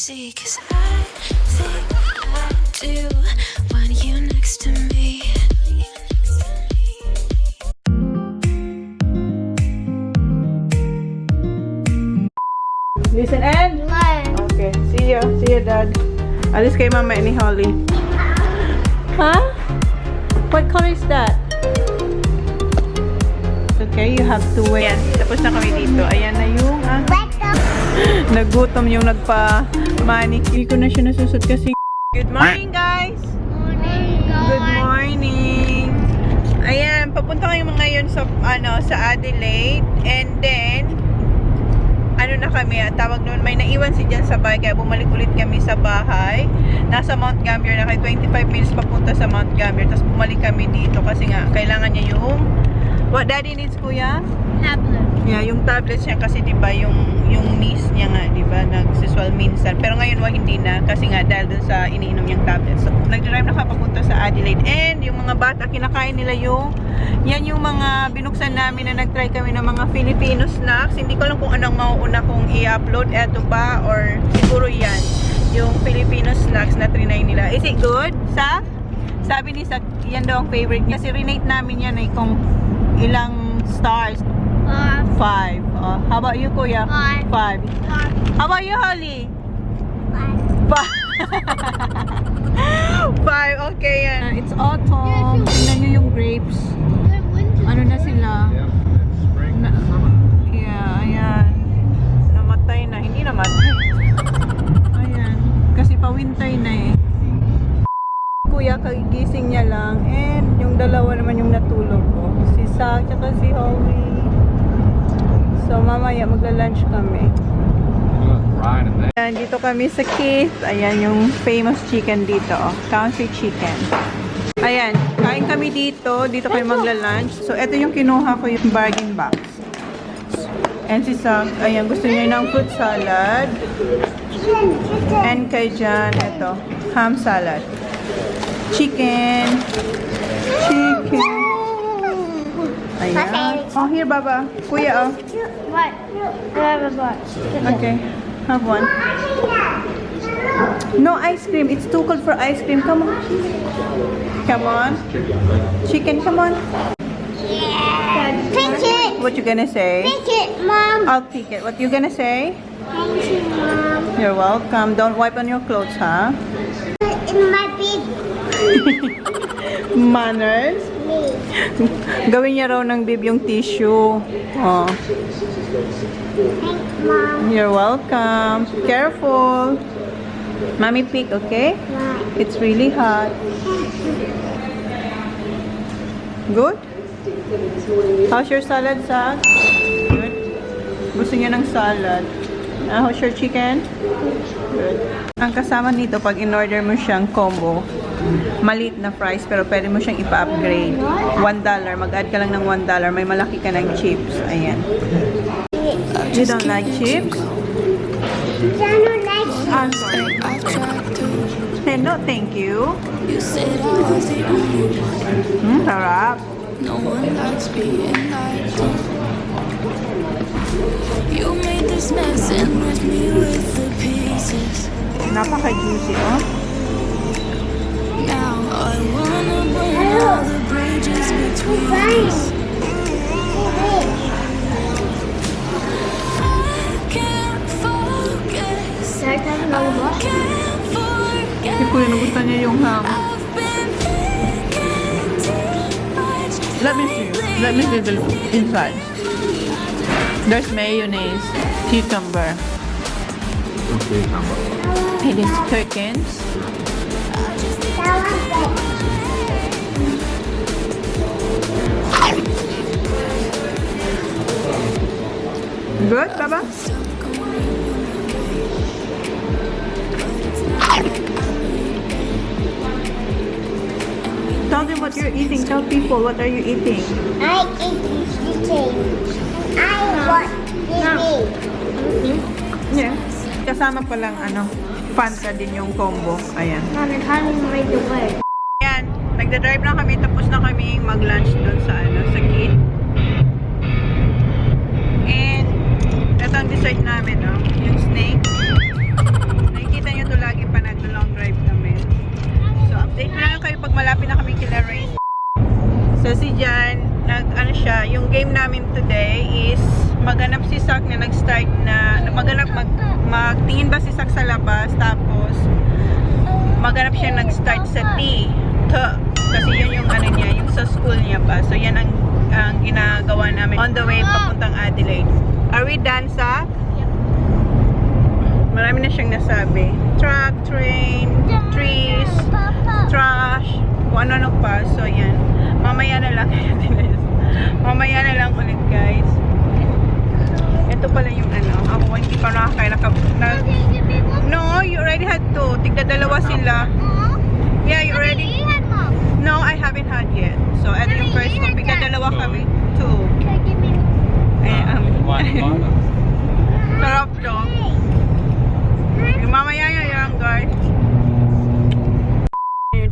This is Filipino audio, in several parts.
see, 'cause I think I do want you next to me. Listen and? Okay, see you, Dad. Alis kay Mama ni Holly. Huh? What color is that? Okay, you have to wait. Ayan, tapos na kami dito. Ayan na yung nagutom yung nagpa-manicure ko na siya nasusot kasi. Good morning, guys! Good morning! Ayan, papunta kayo ngayon sa, sa Adelaide. And then, na kami, tawag noon, may naiwan si Jan sa bahay, kaya bumalik ulit kami sa bahay. Nasa Mount Gambier na, kaya 25 minutes papunta sa Mount Gambier, tapos bumalik kami dito kasi nga, kailangan niya yung what Daddy needs, Kuya? Tablet. Yeah, yung tablets niya kasi diba yung niece niya nga, diba, nagsiswal minsan. Pero ngayon hindi na kasi nga dahil dun sa iniinom niyang tablets. So, nag-drive na kapapunta sa Adelaide. And yung mga bata, kinakain nila yan yung mga binuksan namin na nag-try kami ng mga Filipino snacks. Hindi ko alam kung anong mauuna kong i-upload. Eto ba? Or siguro yan. Yung Filipino snacks na trinay nila. Is it good? Sabi ni Sak, yan daw ang favorite niya. Kasi renate namin yan ay kung ilang stars. 5. How about you, Kuya? 5. How about you, Holly? 5. 5. Okay, yan. It's autumn. Tingnan nyo yung grapes. Ano na sila? Yeah, ayan. Namatay na. Hindi namatay. Ayan. Kasi pa-winter na eh. Kuya, kagising niya lang. And yung dalawa naman yung natulog ko. Si Sak, tsaka si Holly. So, mamaya magla-lunch kami. Ayan, dito kami sa Keith. Ayan, yung famous chicken dito. Country chicken. Ayan, kain kami dito. Dito kami magla-lunch. So, ito yung kinuha ko, yung bargain box. And si Sak, ayan, gusto niya ng fruit salad. And kay Jan, ito, ham salad. Chicken. Ayan. Oh, here, Baba. Kuya, oh. What? Okay. Have one. No ice cream. It's too cold for ice cream. Come on. Come on. Chicken, come on. Pick it. What you gonna say? Pick it, Mom. I'll pick it. What you gonna say? Thank you, Mom. You're welcome. Don't wipe on your clothes, huh? In my big Manners. me. Gawin niya raw ng bib yung tissue. Oh. Thanks, Mom. You're welcome. Careful. Mommy pick, okay? Right. It's really hot. Good? How's your salad, Sak? Good. Gusto niya ng salad. How's your chicken? Good. Ang kasama nito, pag in-order mo siyang combo, maliit na fries, pero pwede mo siyang ipa-upgrade. $1. Mag-add ka lang ng $1. May malaki ka ng chips. Ayan. You don't like chips? I don't like I'm sorry. Hey, no, thank you. You said I was the only one. Sarap. No one likes being lied to. You made this mess and left me with the pieces. Napaka-juicy, oh. Now I wanna burn all the bridges between us. I can't focus. I can't forget. Si Kuya, nagustuhan niya yung ham. I've been thinking too much. Let me see. Let me see the inside. There's mayonnaise, cucumber. It is Perkins. Good, Baba? Tell them what you're eating. Tell people what are you eating. I eat chicken. I want chicken. Yeah. Kasama pa lang Fanta din yung combo. Ayan. Mom, it's having right away. Ayan. Nagda-drive na kami. Tapos na kami mag-lunch doon sa sa gate. And ito ang dessert namin, yung snake. Nakikita update ko lang kayo pag malapit na kami kila Ray. So si Jan, ano siya, yung game namin today is maghanap si Sak na nag-start na, magtingin ba si Sak sa labas, tapos maghanap siya nag-start sa T. Kasi yun yung ano niya, yung sa school niya pa. So yan ang ginagawa namin on the way papuntang Adelaide. Are we done, Sak? Marami na siyang nasabi. Truck, train, trees, trash, kung ano pa. So yan. Mamaya na lang. Mamaya na lang ulit, guys. Ito pala yung ano. Ako hindi pa nakakaya. No, you already had two. Tigda-dalawa sila. Yeah, you already. No, I haven't had yet. So, ito yung first ko. Tigda-dalawa kami. Two. Sarap to. Yung mamaya yan, guys.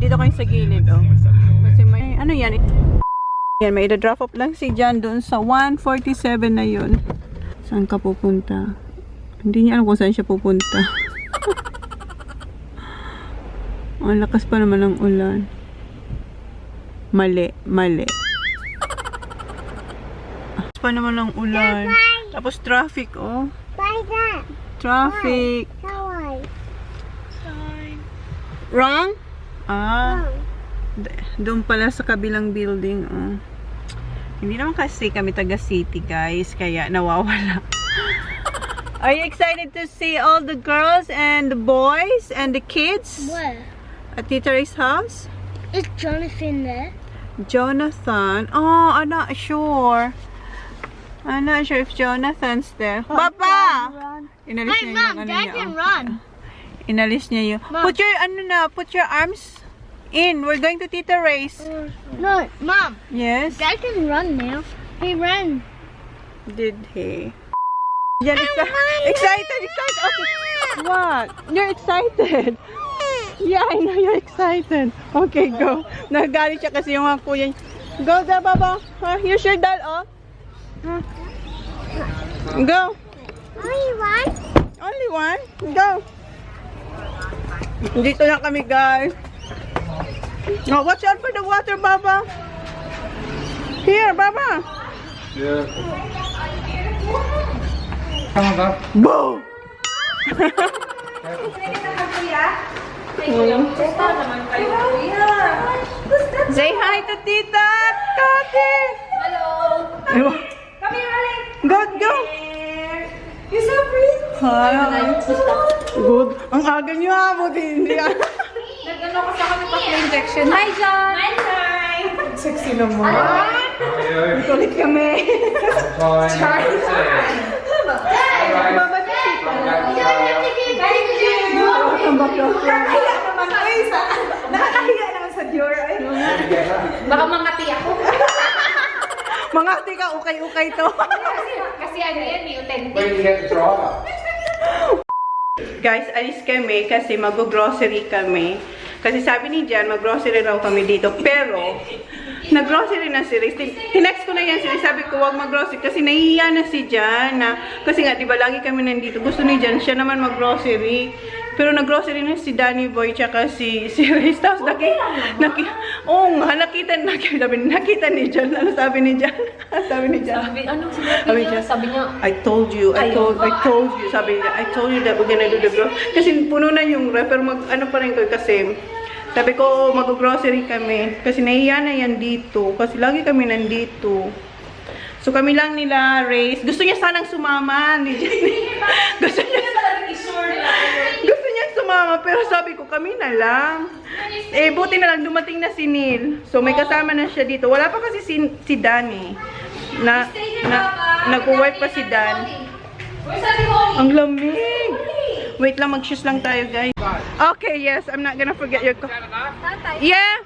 Dito kayo sa gilid, oh. Kasi may, ano yan? Yan, may i-drop off lang si Jan doon sa 147 na yun. Saan ka pupunta? Hindi niya alam kung saan siya pupunta. Ang lakas pa naman ng ulan. Mali. Lakas pa naman ng ulan. Tapos traffic, oh. Traffic. Wrong? Doon pala sa kabilang building. Hindi naman kasi kami taga city, guys, kaya nawawala. Are you excited to see all the girls and the boys and the kids? Where? At Tita Ray's house? Is Jonathan there? Jonathan? Oh, I'm not sure. I'm not sure if Jonathan's there. Papa! Inalis Hey, niya Mom, yung ano Dad niya. can Oh. run. Inalis niya yung... Mom. Put your arms in. We're going to Tita Ray's. No, Mom, Yes? Dad can run now. He ran. Did he? Yan, excited. Okay. What? You're excited. Yeah, I know you're excited. Okay, go. Nagalit siya kasi yung mga kuya niya. Go, da, baba. Here's your doll, oh. Go. Only one? Only one? Go. Dito na kami, guys. Oh, watch out for the water, Baba. Here, Baba. Yeah. Come on, Bob. Boom! Say hi to Tita Kati. Hello. Come here, Ali. Go. You're so pretty. Hi. Good. Ang aga niyo, buti hindi. Nag-ano ko sa kami pa-injection. Hi, John! Hi! Sexy naman. Kulit kami. Baba niya, Tita. Nakakahiya naman sa Dior. Baka mangati ako. Mga tika, ukay-ukay to. Kasi ano yan, authentic. Where did you get the driver? Guys, alis kami kasi mag-grocery kami. Kasi sabi ni Jan, mag-grocery raw kami dito. Pero, nag-grocery na si Riz. Tinext ko na yan si Riz. Sabi ko, huwag mag-grocery. Kasi nahihiya na si Jan. Kasi nga, di ba, lagi kami nandito. Gusto ni Jan, siya naman mag-grocery. Pero nag-grocery na si Danny Boy tsaka si Riz. Tapos nakita ni Jan. Ano sabi ni Jan? Sabi ni Jan. Sabi niya, I told you. Sabi niya, I told you that we're gonna do the grocery. Kasi puno na yung ref, pero ano pa rin ko kasi. Sabi ko, mag-grocery kami. Kasi nahiya na yan dito. Kasi lagi kami nandito. So kami lang nila, Race. Gusto niya sanang sumama ni Jenny. Gusto niya sumama, pero sabi ko, kami na lang. Buti na lang, dumating na si Neil. So may kasama na siya dito. Wala pa kasi si Danny. Nag-work pa si Dan. Ang lamig. Wait lang, mag-shoes lang tayo, guys. Okay, yes. I'm not gonna forget your... Yeah.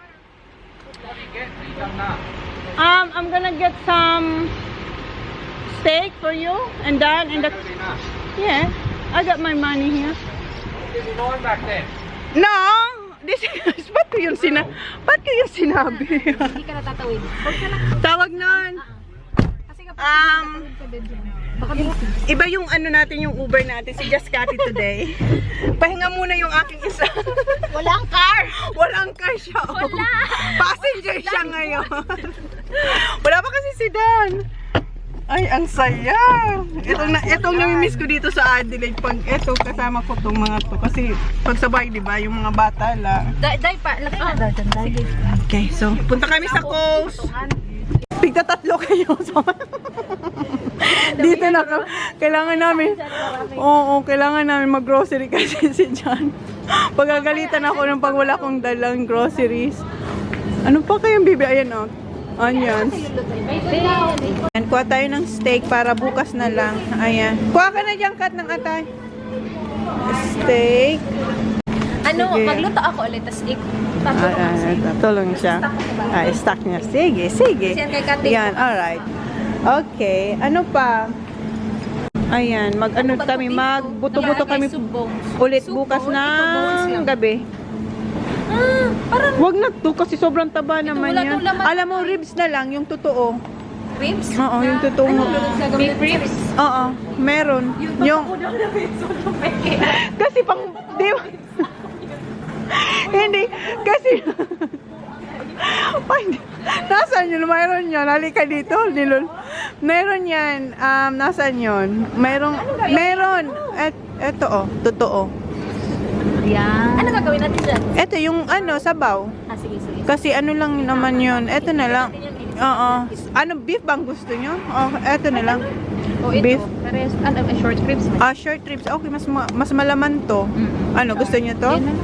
I'm gonna get some steak for you and Dan and the... Yeah. I got my money here. Did you know him back then? No! This is... Ba't ko yung sinabi? hindi ka natatawid. Huwag ka na. Tawag nun. Kasi kapag natatawid ka din dyan. Iba yung ano natin, yung Uber natin, si Just Cathy today. Pahinga muna yung aking isa. Walang car. Walang car siya. Wala. Passenger siya ngayon. Wala pa kasi si Dan. Ay, ang saya. Itong nami-miss ko dito sa Adelaide. Pag ito, kasama ko tong mga to. Kasi pag sabay, di ba, yung mga bata lang. Day pa, lagay na daw dyan. Sige. Okay, so punta kami sa coast. Tigta tatlo kayo. So, dito na kailangan namin. Oo, kailangan namin mag-grocery kasi si John. Pagagalitan ako ng pag wala kong dalang groceries. Ano pa kayang bibi? Ayan o. Onions. Ayan, kuha tayo ng steak para bukas na lang. Ayan. Kuha ka na dyan, Kat, ng atay. Steak. Ano, Sige. magluto ako ulit. Tapos Tulong siya. Stock niya. Sige, sige. Kasi yan kay Kati. Yan, alright. Okay, ano pa? Ayan, mag-ano kami, magbuto-buto kami ulit bukas ng gabi. Parang Wag na to kasi sobrang taba naman wala yan. tong laman. Alam mo, ribs na lang, yung totoo. ribs? Oo, yung totoo. Beef ribs? Oo, meron. Yung kasi pang, di ba? Hindi, kasi ay, nasaan yun? Mayroon yun. Halika dito, Nilol. Meron yan. Nasaan yun? Meron. Eto oh, totoo. Yan. Ano gagawin natin dyan? Eto yung ano, sabaw. Sige, sige. Kasi ano lang naman yun. Eto na lang. Oo. Ano, beef bang gusto nyo? Oh, eto na lang. O ito, Beef. pares, short ribs. Short ribs. Okay, mas malaman to. Ano, gusto nyo to? Yan na.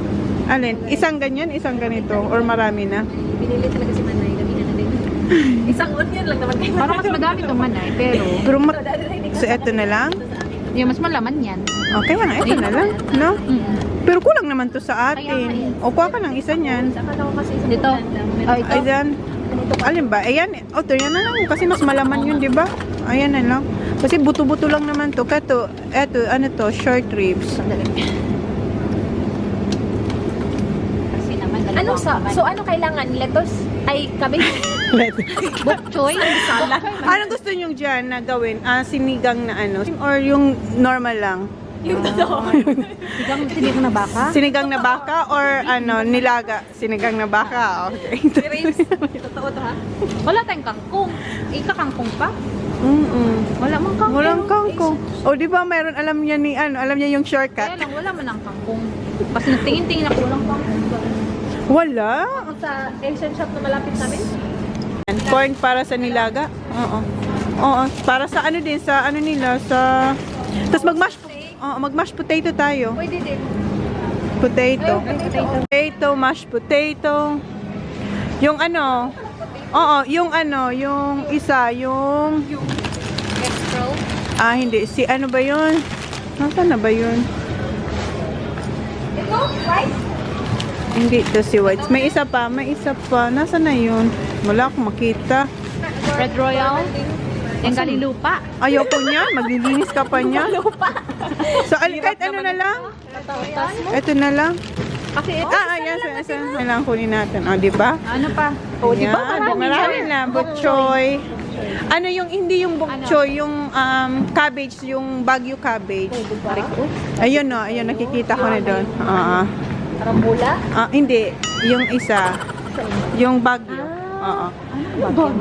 Alin? Isang ganyan, isang ganito? Or marami na? Binili talaga si Manay. Gabi na din. Isang onion lang naman kayo. Parang mas madami itong Manay, pero... So, eto na lang? Yung mas malaman yan. Okay nga, eto na lang. No? Pero kulang naman to sa atin. O, kuha ka ng isa niyan. Dito. Ito. Ayan. Alin ba? Ayan. O, to yan na lang. Kasi mas malaman yun, di ba? Ayan na lang. Kasi buto-buto lang naman to. Kato, eto, ano to? Short ribs. Ano so ano kailangan? Lettuce? Ay, cabbage? Bok choy? Salad? Anong gusto nyo dyan na gawin? Sinigang na ano? Or yung normal lang? Yung totoo. Sinigang na baka? Sinigang na baka or ano, nilaga? Sinigang na baka. Okay. Ribs? Totoo to ha? Wala tayong kangkong. Ika-kangkong pa? Wala mang kangkong. Walang kangkong. O, di ba mayroon, alam niya ni ano, alam niya yung shortcut? Kaya lang, wala man ang kangkong. Basta nagtingin-tingin ako, walang kangkong. Wala. Sa Asian shop na malapit namin? Corn para sa nilaga? Oo. Oo, para sa ano din, sa ano nila, sa... Tapos mag-mash potato tayo. Pwede din. Potato. Potato, mashed potato. Yung ano, yung ano, yung isa, yung... Egg roll? Hindi. Si ano ba yun? Nasaan na ba yun? Ito? Rice? Hindi ito si Whites. May isa pa. Nasaan na yun? Wala akong makita. Red Royal? Yung galing lupa? Ayoko niyan. Maglilinis ka pa niyan. So, kahit ano na lang. Ito na lang. Kasi ito. Yes. Kailangan kunin natin. Di ba? Ano pa? Di ba? Marami na. Bok choy. Ano yung, hindi yung bok choy, yung cabbage, yung Baguio cabbage. Ayun no, ayun, nakikita ko na doon. Karambula? Hindi. Yung isa. Yung Baguio.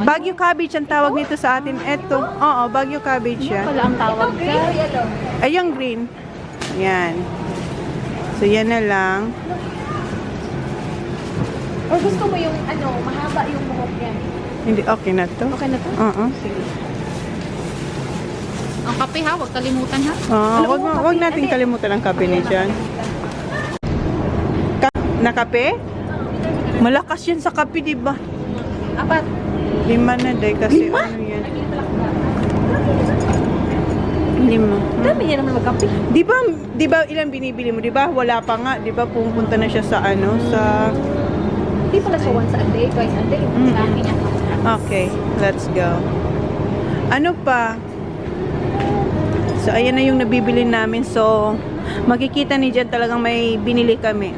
Baguio cabbage ang tawag nito sa atin. Ito. Baguio cabbage yan. Wala ang tawag sa... Ay, yung green. Yan. So, yan na lang. Or gusto mo yung ano, mahaba yung buhok yan? Hindi, okay na to. Okay na to? Sige. Ang kape ha, huwag kalimutan ha. Wag natin kalimutan ang kape ni Jan. Na kape? Malakas yan sa kape, di ba? Apat. 5 na day kasi ano yan. 5. Dami niya naman magkape. Di ba ilang binibili mo? Di ba wala pa nga? Di ba pupunta na siya sa ano? Sa... Hindi pala sa once a day, twice a day. Sa akin niya. Okay, let's go. Ano pa? So, ayan na yung nabibili namin. So, makikita ni Jan talagang may binili kami.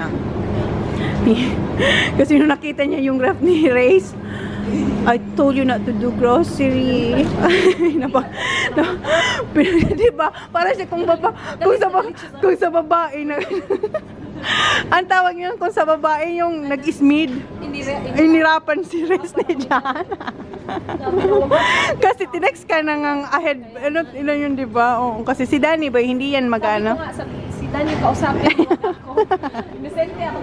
Kasi nung nakita niya yung ref ni Reyes, I told you not to do grocery. Diba? Para siya kung sa babae na ang tawag yun kung sa babae yung nag-ismid. Inirapan si Rez ni Jan. Kasi tinext ka na ngang ahead. Ano yun, diba? Oo, kasi si Danny ba, hindi yan mag-ano. Si Danny kausapin mo ako. Inosente ako.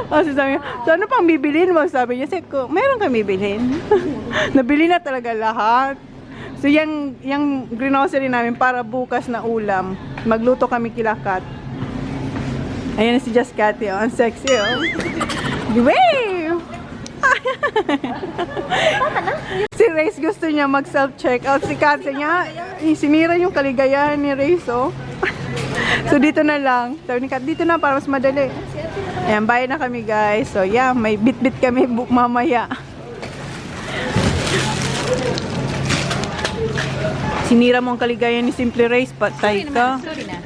Kasi sabi niya, so ano pang bibilhin mo? Sabi niya, meron kang bibilhin. Nabili na talaga lahat. So yung grocery namin para bukas na ulam. Magluto kami kilakat. Ayan na si Just Cathy, oh. Ang sexy, oh. Wave! Si Reyes gusto niya mag-self-checkout. Si Cathy niya, sinira yung kaligayahan ni Reyes, oh. So dito na lang. Sabi ni Kat, dito na para mas madali. Ayan, bayad na kami guys. So yeah, may bit-bit kami mamaya. Sinira mo ang kaligayahan ni Simple Reyes, patay ka. Sorry na.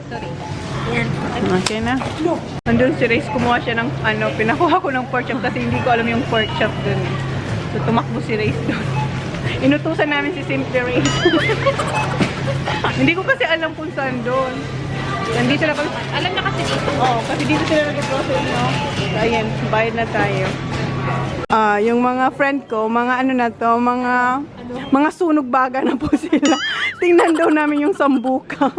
Okay na. Nandun si Reyes, kumuha siya ng pinakuha ko ng pork chop kasi hindi ko alam yung pork chop dun. So tumakbo si Reyes dun. Inutusan namin si Simple Reyes. Hindi ko kasi alam kung saan dun. Nandito na kami. Alam na kasi dito. Oo, kasi dito sila nag-grocery, no? So, ayan, bayad na tayo. Yung mga friend ko, mga ano na to, mga sunog baga na po sila. Tingnan daw namin yung sambuka.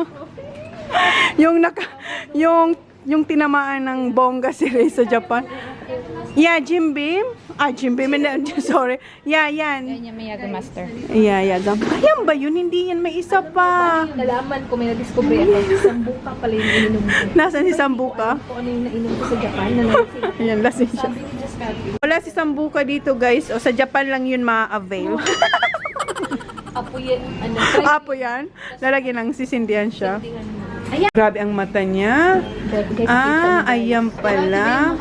yung tinamaan ng bongga si Ray sa Japan. Yeah, Jim Beam. Jim Beam. Sorry. Yeah, yan. Yan yung Miyaga Master. Yeah. Ayan ba yun? Hindi yan. May isa pa. Nalaman ko, may na-discover ako. Sambuka pala yung ininom ko. Nasaan si Sambuka? Kung ano yung nainom ko sa Japan. Nalasing. Ayan, lasing siya. Sabi ni Just Cathy. Wala si Sambuka dito, guys. O, sa Japan lang yun ma-avail. Apo yan. Apo yan. Lalagyan ng sisindihan siya. Ayan. Grabe ang mata niya. Ayan pala.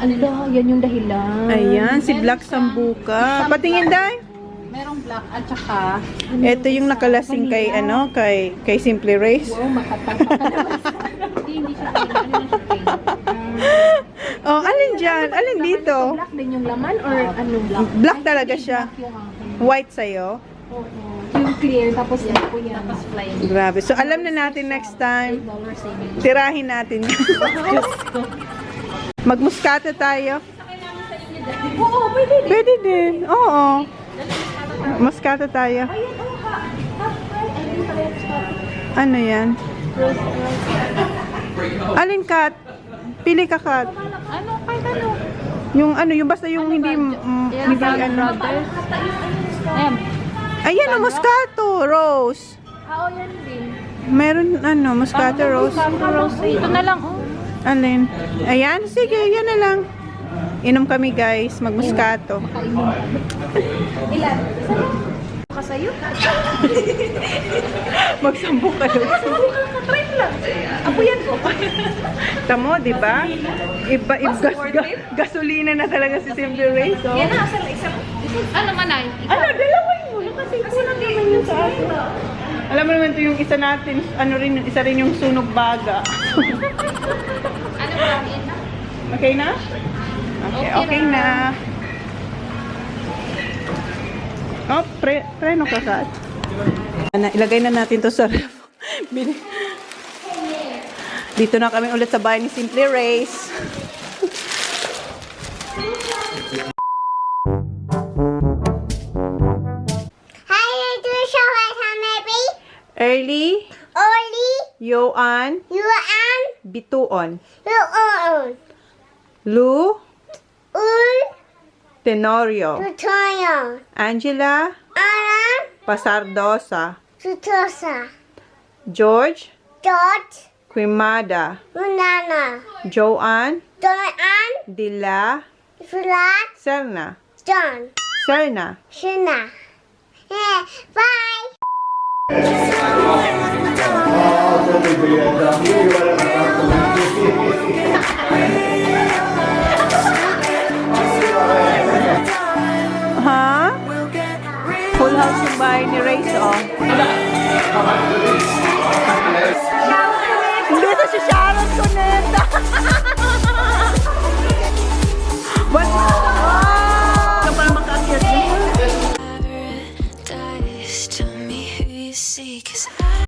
Yan yung dahilan. Ayan, si Black Sambuka. Patingin, Day. Merong black at saka Ito yung nakalasing kay kay Simple Reyes. wow, makatapa ka naman. Hindi siya ano na siya paint. Oh, alin dyan? Alin dito? Black din yung laman or anong black? Black talaga siya. Black yung White sa'yo. yung clear tapos yan po yan. Tapos plain. Grabe. So, alam na natin next time. $8 savings. Tirahin natin. Diyos ko. Magmuskata tayo. Oo, pwede din. Pwede din. Oo. Muskata tayo. Ano yan? Alin, Kat? Pili ka, Kat. Ano? Kahit ano? Yung basta yung hindi ano. Ayan. Ayan, Moscato Rose. Oo, yan din. Meron Moscato Rose. Ito na lang, oh. Alin? Ayan, sige, yan na lang. Inom kami, guys, mag-Moscato. Ilan? Isa lang. Ka sa'yo? Magsambo ka doon. Try lang. Apo yan ko. Tamo, di ba? Gasolina na talaga si Simple Ray. So. Yan na, isa. Ano man ay? Ano, dalawin mo. Kasi kulang naman yun sa atin. Alam mo naman ito yung isa natin, isa rin yung sunog baga. Ano ba rin? Okay na? Okay na. Oh, preno ka, Kat. Ilagay na natin to sa ref. Dito na kami ulit sa bahay ni Simple Reyes. Early, Yoan, Bituon, Lu, Tenorio, Angela, Pasardosa, George, Quimada, Joanne, Dila, Serna, Serna. Bye.